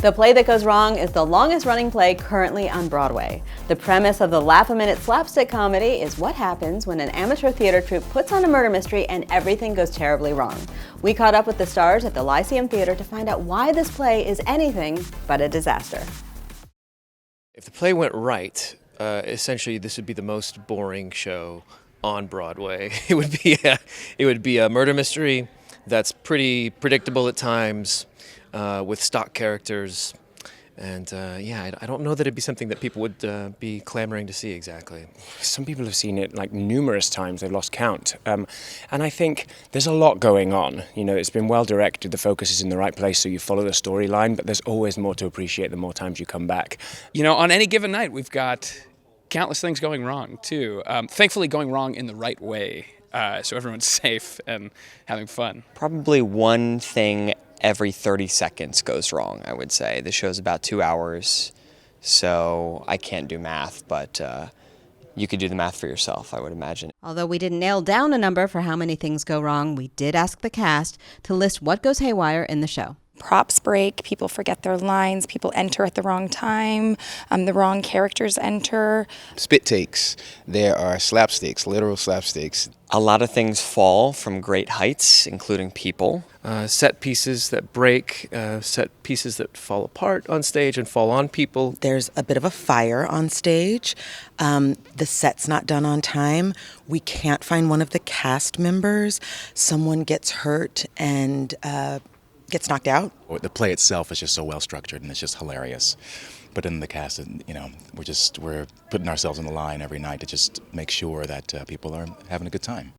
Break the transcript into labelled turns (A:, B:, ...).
A: The Play That Goes Wrong is the longest-running play currently on Broadway. The premise of the laugh-a-minute slapstick comedy is what happens when an amateur theater troupe puts on a murder mystery and everything goes terribly wrong. We caught up with the stars at the Lyceum Theater to find out why this play is anything but a disaster.
B: If the play went right, essentially this would be the most boring show on Broadway. It would be a murder mystery that's pretty predictable at times, with stock characters, and I don't know that it'd be something that people would be clamoring to see exactly.
C: Some people have seen it like numerous times, they've lost count, and I think there's a lot going on. You know, it's been well directed, the focus is in the right place, so you follow the storyline, but there's always more to appreciate the more times you come back.
D: You know, on any given night, we've got countless things going wrong, too. Thankfully going wrong in the right way, so everyone's safe and having fun.
E: Probably one thing every 30 seconds goes wrong, I would say. The show's about 2 hours, so I can't do math, but you could do the math for yourself, I would imagine.
A: Although we didn't nail down a number for how many things go wrong, we did ask the cast to list what goes haywire in the show.
F: Props break, people forget their lines, people enter at the wrong time, the wrong characters enter.
G: Spit takes, there are slapsticks, literal slapsticks.
E: A lot of things fall from great heights, including people.
B: Set pieces that break, set pieces that fall apart on stage and fall on people.
H: There's a bit of a fire on stage. The set's not done on time. We can't find one of the cast members. Someone gets hurt and gets knocked out.
I: The play itself is just so well structured and it's just hilarious. But in the cast, you know, we're putting ourselves on the line every night to just make sure that people are having a good time.